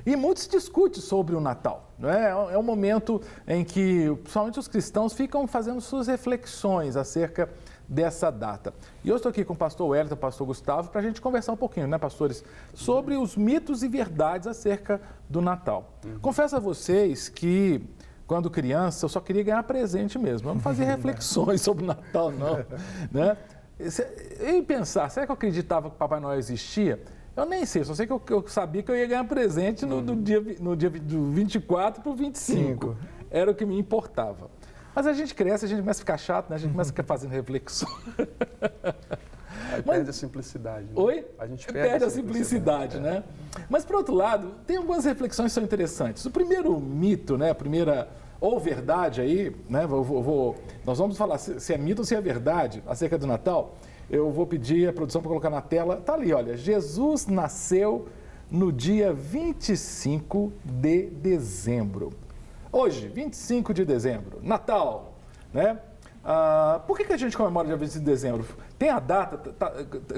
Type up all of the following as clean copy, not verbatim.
E muito se discute sobre o Natal. Né? É um momento em que, principalmente os cristãos, ficam fazendo suas reflexões acerca dessa data. E eu estou aqui com o pastor Wellington, o pastor Gustavo, para a gente conversar um pouquinho, né, pastores, sobre os mitos e verdades acerca do Natal. Confesso a vocês que, quando criança, eu só queria ganhar presente mesmo. Eu não fazia reflexões sobre o Natal, não. Né? E pensar, será que eu acreditava que o Papai Noel existia? Eu nem sei, só sei que eu sabia que eu ia ganhar presente no dia do 24 para o 25. Era o que me importava. Mas a gente cresce, a gente começa a ficar chato, né? A gente começa a ficar fazendo reflexão. Aí perde a simplicidade. Né? Oi? A gente perde a simplicidade, né? Mas, por outro lado, tem algumas reflexões que são interessantes. O primeiro mito, né? A primeira ou verdade aí, né? Nós vamos falar se é mito ou se é verdade acerca do Natal. Eu vou pedir a produção para colocar na tela. Tá ali, olha. Jesus nasceu no dia 25 de dezembro. Hoje, 25 de dezembro, Natal, né? Por que a gente comemora dia 25 de dezembro? Tem a data,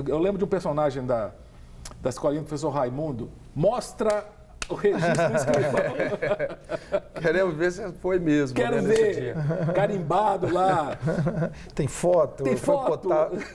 eu lembro de um personagem da escolinha do professor Raimundo, mostra o registro do escritório. Queremos ver se foi mesmo. Quero ver, carimbado lá. Tem foto, foi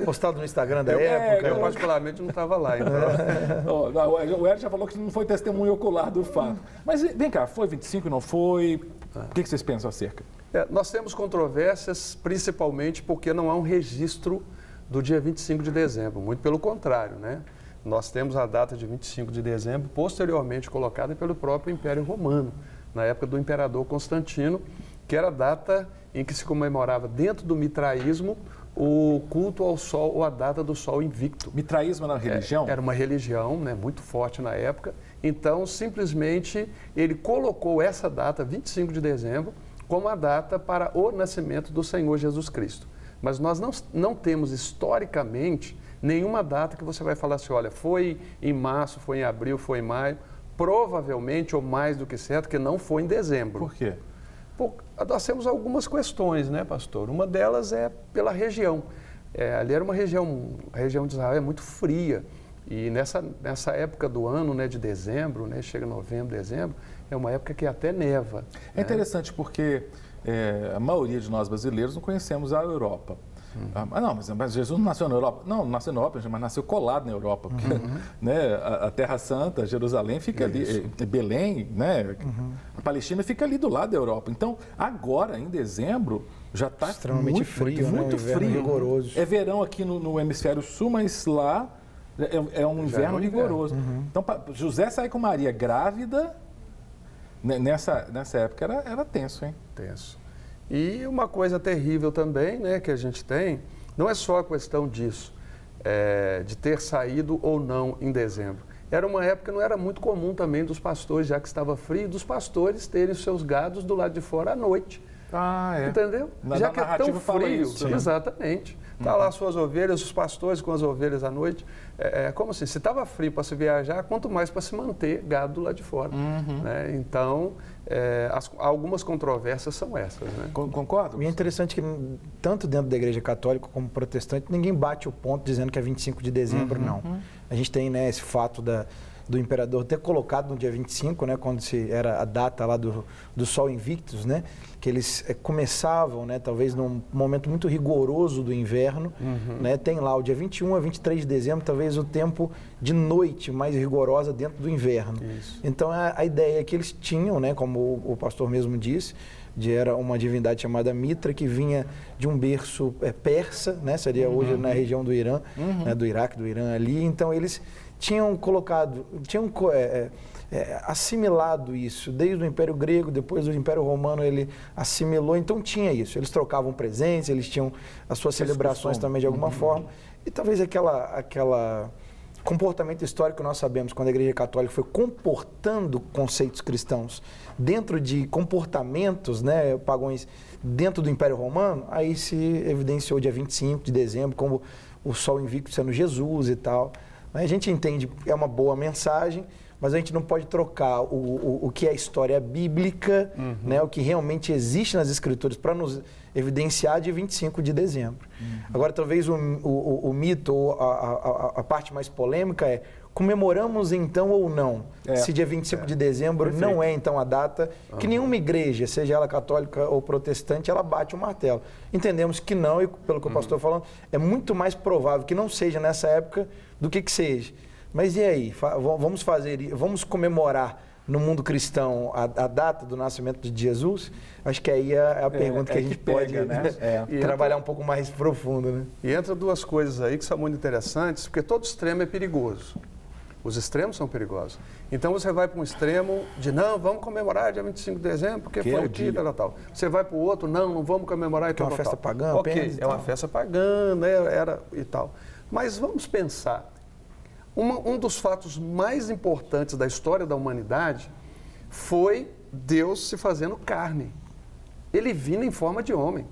postado no Instagram da época. Eu particularmente não estava lá, então. O Hélio já falou que não foi testemunho ocular do fato. Mas vem cá, foi 25, não foi? O que vocês pensam acerca? Nós temos controvérsias, principalmente porque não há um registro do dia 25 de dezembro, muito pelo contrário, né? Nós temos a data de 25 de dezembro, posteriormente colocada pelo próprio Império Romano, na época do imperador Constantino, que era a data em que se comemorava dentro do mitraísmo o culto ao sol, ou a data do sol invicto. Mitraísmo era uma religião? Era uma religião, né, muito forte na época. Então, simplesmente, ele colocou essa data, 25 de dezembro, como a data para o nascimento do Senhor Jesus Cristo. Mas nós não temos, historicamente, nenhuma data que você vai falar assim, olha, foi em março, foi em abril, foi em maio. Provavelmente, ou mais do que certo, que não foi em dezembro. Por quê? Nós temos algumas questões, né, pastor? Uma delas é pela região. Ali era uma região, a região de Israel é muito fria. E nessa época do ano, né, de dezembro, né, chega novembro, dezembro, é uma época que até neva. É interessante porque a maioria de nós brasileiros não conhecemos a Europa. Não, mas Jesus não nasceu na Europa. Não nasceu na Europa, mas nasceu colado na Europa. Porque, né, a Terra Santa, Jerusalém, fica ali, Belém, né, a Palestina fica ali do lado da Europa. Então, agora, em dezembro, já está extremamente frio, muito né? frio. Rigoroso. É verão aqui no hemisfério sul, mas lá é um inverno rigoroso. Então, José sai com Maria grávida, nessa época era tenso, hein? Tenso. E uma coisa terrível também, né, que a gente tem, não é só a questão disso, de ter saído ou não em dezembro. Era uma época que não era muito comum também dos pastores, já que estava frio, dos pastores terem os seus gados do lado de fora à noite. Entendeu? Já que é tão frio, isso, né? Exatamente. Tá lá as suas ovelhas, os pastores com as ovelhas à noite. Como assim? Se estava frio para se viajar, quanto mais para se manter gado do lado de fora. Né? Então, algumas controvérsias são essas. Né? Concordo? E é interessante que, tanto dentro da Igreja Católica como protestante, ninguém bate o ponto dizendo que é 25 de dezembro, não. A gente tem, né, esse fato do imperador ter colocado no dia 25, né, quando era a data lá do Sol Invictus, né, que eles começavam, né, talvez num momento muito rigoroso do inverno, né, tem lá o dia 21 a 23 de dezembro, talvez o tempo de noite mais rigorosa dentro do inverno. Isso. Então a ideia que eles tinham, né, como o pastor mesmo disse, era uma divindade chamada Mitra, que vinha de um berço persa, né, seria hoje na região do Irã, né, do Iraque, do Irã ali. Então eles tinham assimilado isso, desde o Império Grego, depois do Império Romano ele assimilou, então tinha isso. Eles trocavam presentes, eles tinham as suas celebrações também de alguma forma, e talvez aquela comportamento histórico que nós sabemos, quando a Igreja Católica foi comportando conceitos cristãos dentro de comportamentos, né, pagões dentro do Império Romano, aí se evidenciou dia 25 de dezembro como o Sol Invicto sendo Jesus e tal. A gente entende que é uma boa mensagem, mas a gente não pode trocar o que é a história bíblica, né, o que realmente existe nas Escrituras, para nos evidenciar de 25 de dezembro. Agora, talvez o mito, ou a parte mais polêmica é comemoramos então ou não? Se dia 25 de dezembro não é então a data que nenhuma igreja, seja ela católica ou protestante, ela bate o martelo. Entendemos que não, e pelo que o pastor falando, é muito mais provável que não seja nessa época do que seja. Mas e aí? Vamos comemorar no mundo cristão a data do nascimento de Jesus? Acho que aí é a pergunta que a gente pode trabalhar um pouco mais profundo, né? E entra duas coisas aí que são muito interessantes, porque todo extremo é perigoso. Os extremos são perigosos. Então você vai para um extremo de não, vamos comemorar dia 25 de dezembro, porque foi o dia tal. Você vai para o outro, não vamos comemorar e tal. É uma festa pagã, ok, é uma festa pagã, né? Era e tal. Mas vamos pensar. Um dos fatos mais importantes da história da humanidade foi Deus se fazendo carne. Ele vindo em forma de homem.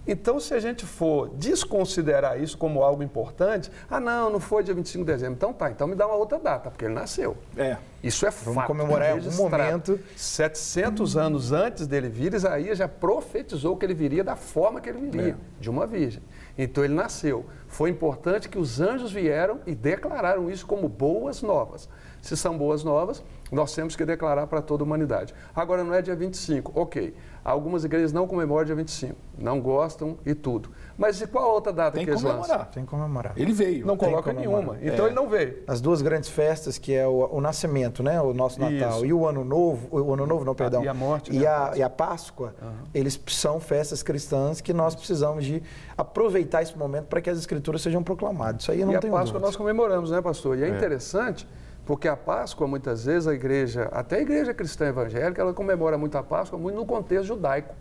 Então, se a gente for desconsiderar isso como algo importante, não foi dia 25 de dezembro. Então tá, então me dá uma outra data, porque ele nasceu. Isso é fato. Vamos comemorar em algum momento. 700 anos antes dele vir, Isaías já profetizou que ele viria da forma que ele viria, de uma virgem. Então ele nasceu. Foi importante que os anjos vieram e declararam isso como boas novas. Se são boas novas, nós temos que declarar para toda a humanidade. Agora não é dia 25, ok. Algumas igrejas não comemoram dia 25, não gostam e tudo. Mas e qual outra data que eles lançam? Tem que comemorar. Ele veio. Não coloca nenhuma, então ele não veio. As duas grandes festas, que é o nascimento, né? O nosso Natal, e o Ano Novo, e a morte, e a Páscoa, eles são festas cristãs que nós precisamos de aproveitar esse momento para que as escrituras sejam proclamadas. Isso aí eu não tenho dúvida. E a Páscoa nós comemoramos, né, pastor? E é interessante, porque a Páscoa, muitas vezes, a igreja, até a igreja cristã evangélica, ela comemora muito a Páscoa muito no contexto judaico.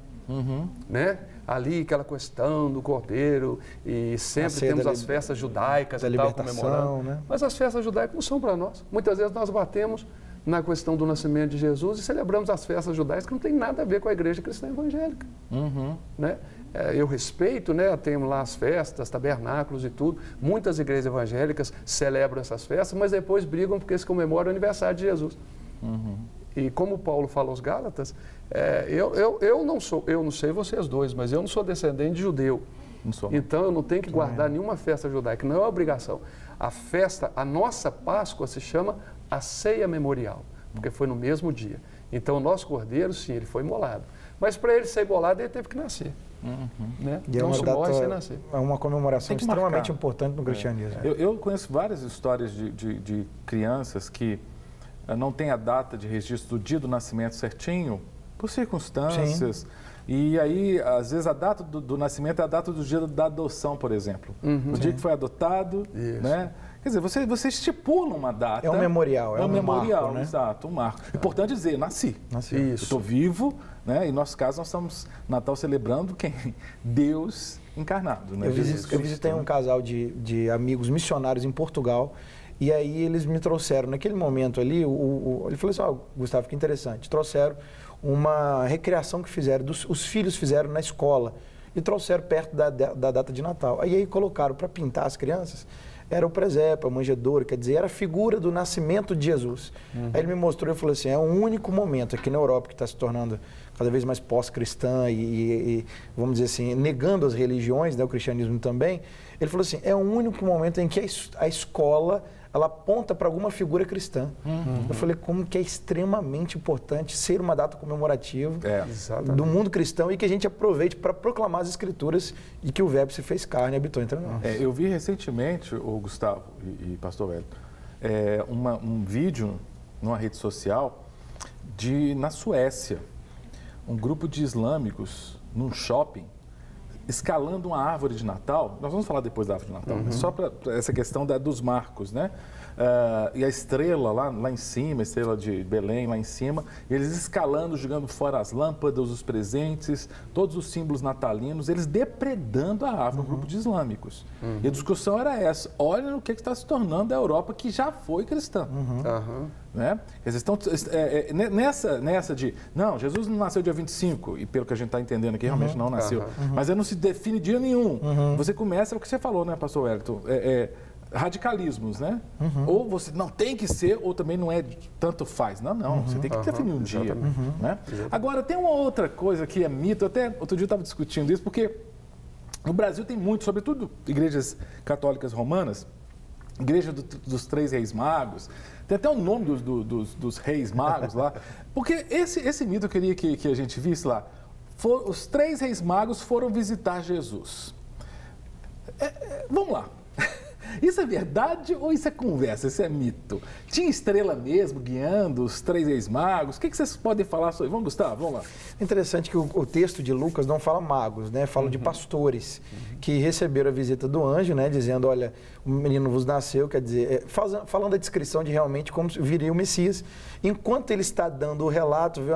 Né? Ali, aquela questão do Cordeiro, e sempre temos as festas judaicas da libertação, né? Mas as festas judaicas não são para nós. Muitas vezes nós batemos na questão do nascimento de Jesus e celebramos as festas judaicas que não tem nada a ver com a igreja cristã evangélica. Né? Eu respeito, né? Temos lá as festas, tabernáculos e tudo. Muitas igrejas evangélicas celebram essas festas, mas depois brigam porque se comemora o aniversário de Jesus. E como Paulo fala aos Gálatas, eu não sei vocês dois, mas eu não sou descendente de judeu. Então eu não tenho que guardar nenhuma festa judaica, não é obrigação. A nossa Páscoa se chama a ceia memorial, porque foi no mesmo dia. Então o nosso cordeiro, sim, ele foi imolado. Mas para ele ser imolado, ele teve que nascer. Né? E não se morre sem nascer. É uma comemoração extremamente importante no cristianismo. Eu conheço várias histórias de crianças que não têm a data de registro do dia do nascimento certinho, por circunstâncias. E aí, às vezes, a data do nascimento é a data do dia da adoção, por exemplo. O dia que foi adotado, né? Quer dizer, você estipula uma data. É um memorial. É um memorial, marco, né? Exato, um marco. Importante dizer, nasci. Eu estou vivo, né? E, no nosso caso, nós estamos Natal celebrando quem? Deus encarnado. Né? Eu visitei um casal de amigos missionários em Portugal. E aí eles me trouxeram, naquele momento ali, ele falou assim, Gustavo, que interessante, trouxeram uma recriação que fizeram, os filhos fizeram na escola, e trouxeram perto da data de Natal. Aí colocaram para pintar as crianças, era o presépio, a manjedoura, quer dizer, era a figura do nascimento de Jesus. Aí ele me mostrou e falou assim, é um único momento aqui na Europa que está se tornando cada vez mais pós-cristã e, vamos dizer assim, negando as religiões, né, o cristianismo também. Ele falou assim, é um único momento em que a escola ela aponta para alguma figura cristã. Eu falei, como que é extremamente importante ser uma data comemorativa do mundo cristão e que a gente aproveite para proclamar as escrituras e que o verbo se fez carne e habitou entre nós. Eu vi recentemente, o Gustavo e pastor Hélio, um vídeo numa rede social na Suécia, um grupo de islâmicos num shopping escalando uma árvore de Natal. Nós vamos falar depois da árvore de Natal, mas só para essa questão dos marcos, né? E a estrela lá em cima, a estrela de Belém lá em cima, eles escalando, jogando fora as lâmpadas, os presentes, todos os símbolos natalinos, eles depredando a árvore, um grupo de islâmicos. E a discussão era essa, olha no que está se tornando a Europa, que já foi cristã. Né? Eles estão nessa de, não, Jesus não nasceu dia 25, e pelo que a gente está entendendo aqui, realmente não nasceu. Mas não se define dia nenhum. Você começa, é o que você falou, né, pastor Wellington? Radicalismos, né? Ou você não tem que ser, ou também não é tanto faz. Não, você tem que definir um dia. Né? Agora, tem uma outra coisa que é mito, até outro dia eu estava discutindo isso, porque no Brasil tem muito, sobretudo igrejas católicas romanas, Igreja dos Três Reis Magos. Tem até o nome dos Reis Magos lá. Porque esse mito eu queria que a gente visse lá. Os 3 Reis Magos foram visitar Jesus. Vamos lá. Isso é verdade ou isso é conversa? Isso é mito? Tinha estrela mesmo guiando os 3 Reis Magos? O que vocês podem falar sobre? Vamos, Gustavo? Vamos lá. Interessante que o texto de Lucas não fala magos, né? Fala de pastores que receberam a visita do anjo, né? Dizendo, olha, o menino vos nasceu, quer dizer, falando a descrição de realmente como viria o Messias. Enquanto ele está dando o relato, vê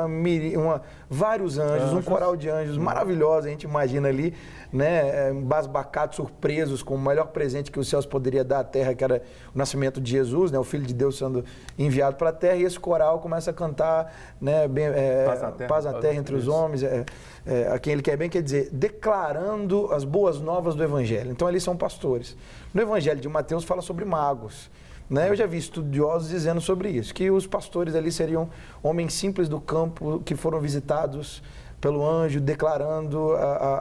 vários anjos, um coral de anjos maravilhoso, a gente imagina ali, né? Basbacados surpresos com o melhor presente que os céus poderia dar à terra, que era o nascimento de Jesus, né? O Filho de Deus sendo enviado para a terra, e esse coral começa a cantar, né? Paz à terra entre os homens, a quem ele quer bem, quer dizer, declarando as boas novas do Evangelho. Então, ali são pastores. No Evangelho de Mateus fala sobre magos. Né? Eu já vi estudiosos dizendo sobre isso, que os pastores ali seriam homens simples do campo que foram visitados pelo anjo, declarando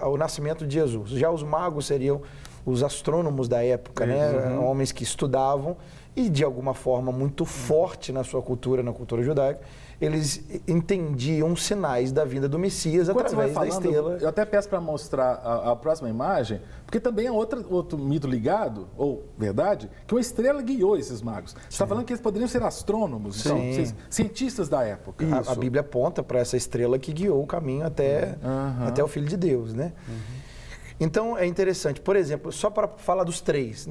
o nascimento de Jesus. Já os magos seriam os astrônomos da época, né? Homens que estudavam e, de alguma forma, muito forte na sua cultura, na cultura judaica, eles entendiam sinais da vinda do Messias através da estrela. Eu até peço para mostrar a próxima imagem, porque também é outro mito ligado, ou verdade, que uma estrela guiou esses magos. Você está falando que eles poderiam ser astrônomos, então, cientistas da época. A Bíblia aponta para essa estrela que guiou o caminho até o Filho de Deus, né? Então, é interessante. Por exemplo, só para falar dos 3.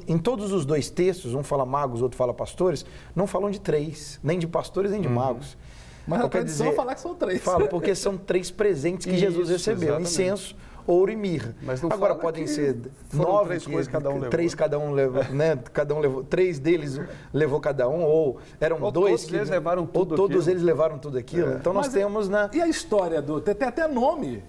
Em todos os 2 textos, um fala magos, outro fala pastores, não falam de 3, nem de pastores, nem de magos. Mas a tradição fala que são 3. Fala, porque são 3 presentes que Jesus recebeu. Exatamente. Incenso, ouro e mirra. Mas não agora podem ser 9 3 coisas cada um levou. 3 cada um levou, né? Cada um levou, 3 deles levou cada um, ou eram 2 todos que eles levaram tudo ou todos eles levaram tudo aquilo. Então nós temos E a história tem até nome.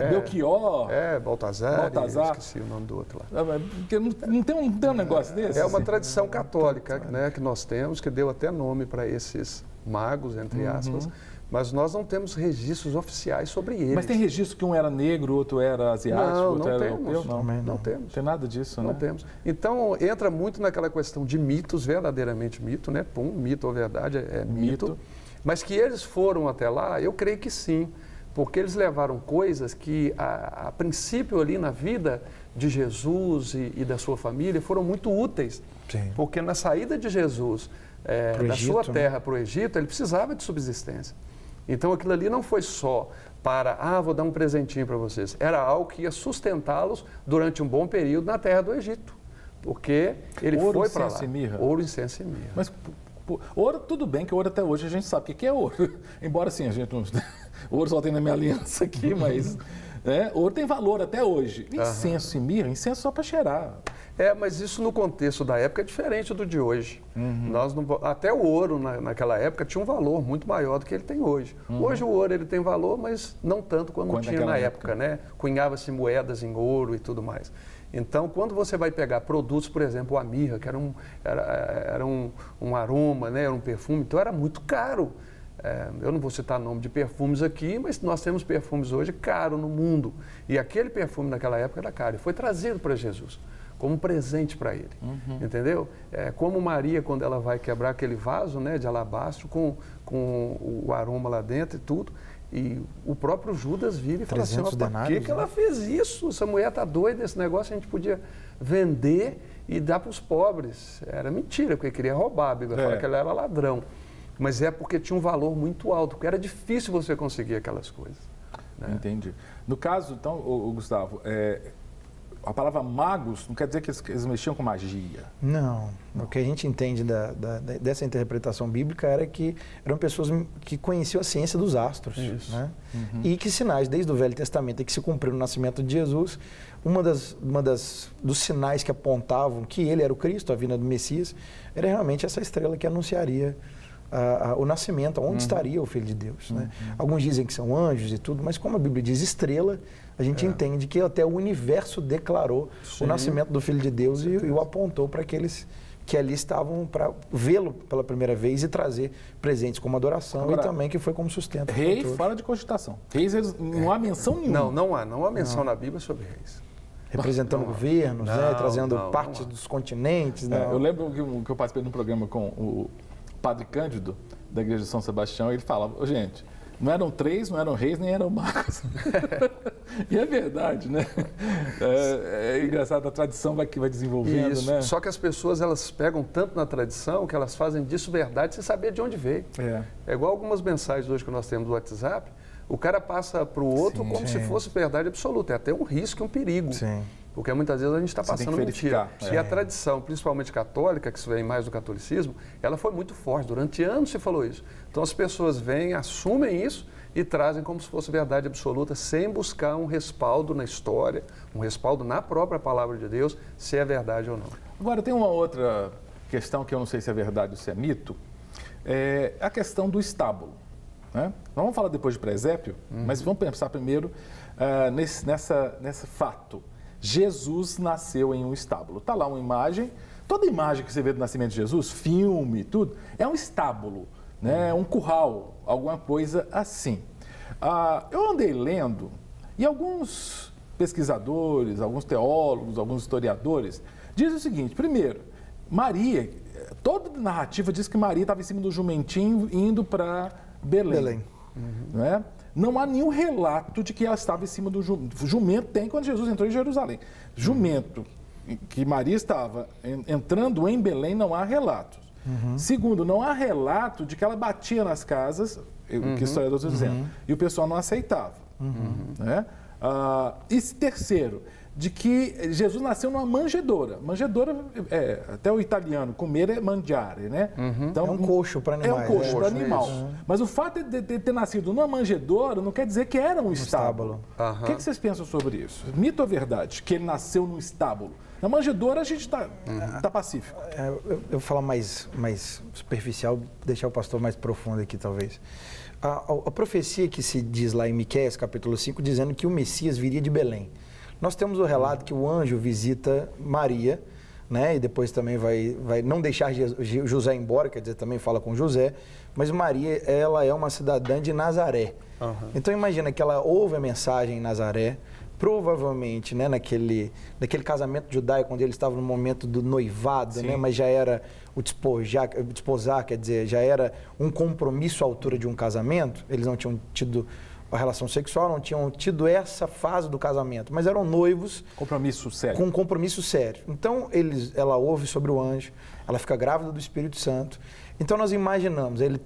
Belchior. Baltazar. Esqueci o nome do outro lá. Porque não tem um negócio desse? É uma tradição católica, né, que nós temos, que deu até nome para esses magos, entre aspas. Mas nós não temos registros oficiais sobre eles. Mas tem registro que um era negro, outro era asiático, outro era europeu? Não temos. Não tem nada disso, né? Não temos. Então, entra muito naquela questão de mitos, verdadeiramente mito, né? Mito ou verdade é mito. Mas que eles foram até lá, eu creio que sim. Porque eles levaram coisas que, a princípio, ali na vida de Jesus e da sua família, foram muito úteis. Sim. Porque na saída de Jesus da sua terra para o Egito, ele precisava de subsistência. Então, aquilo ali não foi só para, vou dar um presentinho para vocês. Era algo que ia sustentá-los durante um bom período na terra do Egito. Porque ele foi para lá. Ouro, incenso e mirra. Ouro, incenso e mirra. Mas ouro, tudo bem que ouro até hoje a gente sabe o que é ouro. Embora sim, a gente não... Ouro só tem na minha aliança aqui, mas ouro tem valor até hoje. Incenso e mirra, incenso só para cheirar. Mas isso no contexto da época é diferente do de hoje. Até o ouro naquela época tinha um valor muito maior do que ele tem hoje. Hoje o ouro ele tem valor, mas não tanto quanto tinha na época, né? Cunhava-se moedas em ouro e tudo mais. Então, quando você vai pegar produtos, por exemplo, a mirra, que era um aroma, né? Era um perfume, então era muito caro. Eu não vou citar nome de perfumes aqui, mas nós temos perfumes hoje caros no mundo. E aquele perfume naquela época era caro. E foi trazido para Jesus como um presente para ele. Entendeu? Como Maria, quando ela vai quebrar aquele vaso, né, de alabastro com o aroma lá dentro e tudo. E o próprio Judas vira e fala assim, por que ela fez isso? Essa mulher está doida, esse negócio a gente podia vender e dar para os pobres. Era mentira, porque queria roubar. A Bíblia fala que ela era ladrão. Mas é porque tinha um valor muito alto, porque era difícil você conseguir aquelas coisas. Né? Entendi. No caso, então, Gustavo, a palavra magos não quer dizer que eles mexiam com magia. Não. O que a gente entende dessa interpretação bíblica era que eram pessoas que conheciam a ciência dos astros. Isso. Né? E que sinais, desde o Velho Testamento, que se cumpriu no nascimento de Jesus, dos sinais que apontavam que ele era o Cristo, a vinda do Messias, era realmente essa estrela que anunciaria o nascimento, onde estaria o Filho de Deus. Né? Alguns dizem que são anjos e tudo, mas como a Bíblia diz estrela, a gente entende que até o universo declarou o nascimento do Filho de Deus e o apontou para aqueles que ali estavam para vê-lo pela primeira vez e trazer presentes como adoração. Agora, e também que foi como sustento. Rei fala de cogitação. Reis, não há menção nenhuma. Não há menção na Bíblia sobre reis. representando governos, né? Trazendo parte dos continentes. Eu lembro que eu participei de um programa com o Padre Cândido, da Igreja de São Sebastião, e ele falava, gente, não eram 3, não eram reis, nem eram magos. E é verdade, né? É engraçado, a tradição que vai desenvolvendo, isso. né? Só que as pessoas, elas pegam tanto na tradição que elas fazem disso verdade sem saber de onde veio. É igual algumas mensagens hoje que nós temos no WhatsApp, o cara passa para o outro como se fosse verdade absoluta. É até um risco e um perigo. Sim. Porque muitas vezes a gente está passando mentira. E a tradição, principalmente católica, que isso vem mais do catolicismo, ela foi muito forte. Durante anos se falou isso. Então as pessoas vêm, assumem isso e trazem como se fosse verdade absoluta, sem buscar um respaldo na história, um respaldo na própria palavra de Deus, se é verdade ou não. Agora, tem uma outra questão que eu não sei se é verdade ou se é mito, é a questão do estábulo. Né? Vamos falar depois de presépio, mas vamos pensar primeiro nesse fato. Jesus nasceu em um estábulo. Está lá uma imagem, toda imagem que você vê do nascimento de Jesus, filme, tudo, é um estábulo, né? Um curral, alguma coisa assim. Eu andei lendo e alguns pesquisadores, alguns teólogos, alguns historiadores dizem o seguinte, primeiro, Maria, toda a narrativa diz que Maria estava em cima do jumentinho indo para Belém. Né? Não há nenhum relato de que ela estava em cima do jumento. Tem quando Jesus entrou em Jerusalém. Jumento, que Maria estava entrando em Belém, não há relatos. Segundo, não há relato de que ela batia nas casas, que o historiador está dizendo, e o pessoal não aceitava. Né? E terceiro, de que Jesus nasceu numa manjedoura. Manjedoura, até o italiano, comer é mangiare, né? Então, é um coxo para animais. É um coxo para animal. Mas o fato de ter nascido numa manjedoura não quer dizer que era um estábulo. O que vocês pensam sobre isso? Mito ou verdade? Que ele nasceu num estábulo? Na manjedoura a gente está pacífico. Eu vou falar mais superficial, deixar o pastor mais profundo aqui, talvez. A profecia que se diz lá em Miqueias, capítulo 5, dizendo que o Messias viria de Belém. Nós temos o relato que o anjo visita Maria, né? E depois também vai não deixar José embora, quer dizer, também fala com José, mas Maria, ela é uma cidadã de Nazaré. Então imagina que ela ouve a mensagem em Nazaré, provavelmente, né, naquele casamento judaico, onde ele estava no momento do noivado, né, mas já era o desposar, quer dizer, já era um compromisso à altura de um casamento, eles não tinham tido a relação sexual, não tinham tido essa fase do casamento, mas eram noivos. Compromisso sério. Com um compromisso sério. Então, ela ouve sobre o anjo, ela fica grávida do Espírito Santo. Então, nós imaginamos, ele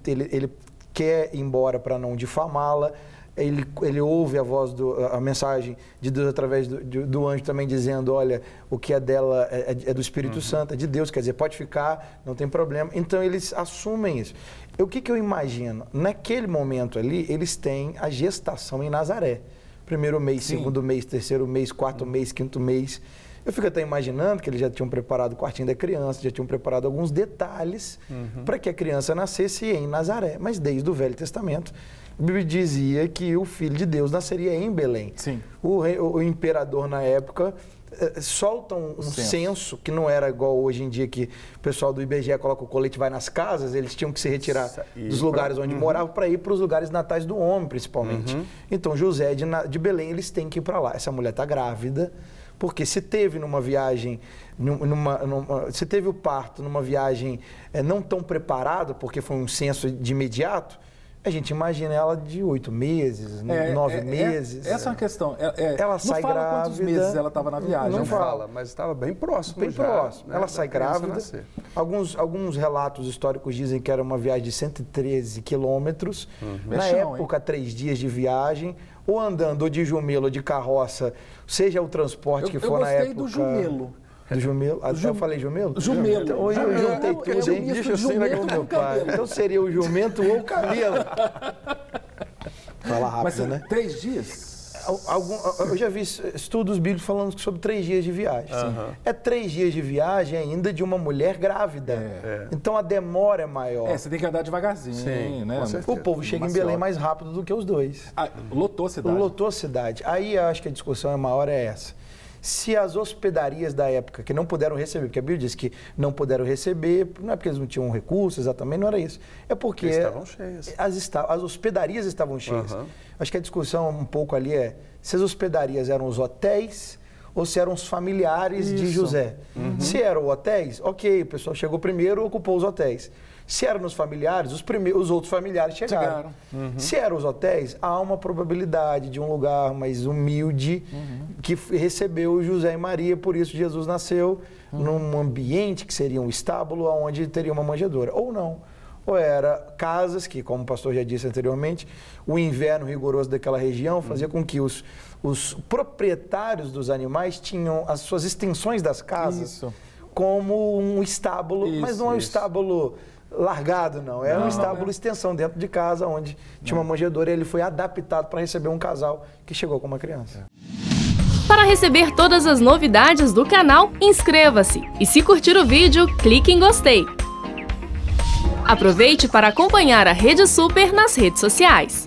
quer ir embora para não difamá-la, ele ouve a mensagem de Deus através do anjo também dizendo, olha, o que é dela é do Espírito Santo, é de Deus, quer dizer, pode ficar, não tem problema. Então, eles assumem isso. O que eu imagino? Naquele momento ali, eles têm a gestação em Nazaré. Primeiro mês, segundo mês, terceiro mês, quarto mês, quinto mês. Eu fico até imaginando que eles já tinham preparado o quartinho da criança, já tinham preparado alguns detalhes para que a criança nascesse em Nazaré. Mas desde o Velho Testamento, a Bíblia dizia que o Filho de Deus nasceria em Belém. Sim. O imperador, na época, solta um censo, que não era igual hoje em dia, que o pessoal do IBGE coloca o colete e vai nas casas, eles tinham que se retirar dos lugares onde moravam para ir para os lugares natais do homem, principalmente. Então, José de Belém, eles têm que ir para lá. Essa mulher está grávida, porque se teve numa viagem, se teve o parto numa viagem não tão preparada, porque foi um censo de imediato, a gente imagina ela de 8 meses, 9 meses. Essa é uma questão. Ela sai grávida. Não fala quantos meses ela estava na viagem. Não fala, mas estava bem próximo. Bem já, próximo. Né, ela sai grávida. Alguns relatos históricos dizem que era uma viagem de 113 quilômetros. Na época, 3 dias de viagem, ou andando ou de jumelo ou de carroça, seja o transporte que for na época. Eu gostei do jumelo. Do jumelo? Eu falei jumelo? Jumelo. Então, hoje eu juntei tudo, hein? Deixa assim, né, meu pai. Então seria o jumento ou o camelo. Fala rápido, mas, né? 3 dias? Eu já vi estudos bíblicos falando sobre 3 dias de viagem. É 3 dias de viagem ainda de uma mulher grávida. Então a demora é maior. Você tem que andar devagarzinho, né? O povo chega em Belém mais rápido do que os dois. Lotou a cidade. Lotou a cidade. Aí eu acho que a discussão maior é essa. Se as hospedarias da época que não puderam receber, porque a Bíblia diz que não puderam receber, não é porque eles não tinham recursos exatamente, não era isso. É porque estavam cheias. As hospedarias estavam cheias. Acho que a discussão um pouco ali se as hospedarias eram os hotéis ou se eram os familiares de José. Se eram hotéis, ok, o pessoal chegou primeiro, ocupou os hotéis. Se eram nos familiares, os outros familiares chegaram. Se eram os hotéis, há uma probabilidade de um lugar mais humilde que recebeu José e Maria, por isso Jesus nasceu num ambiente que seria um estábulo onde teria uma manjedoura. Ou não. Ou era casas que, como o pastor já disse anteriormente, o inverno rigoroso daquela região fazia com que os proprietários dos animais tinham as suas extensões das casas como um estábulo, mas não é um estábulo largado, não. Era um estábulo extensão dentro de casa, onde tinha uma manjedoura e ele foi adaptado para receber um casal que chegou com uma criança. Para receber todas as novidades do canal, inscreva-se e se curtir o vídeo, clique em gostei. Aproveite para acompanhar a Rede Super nas redes sociais.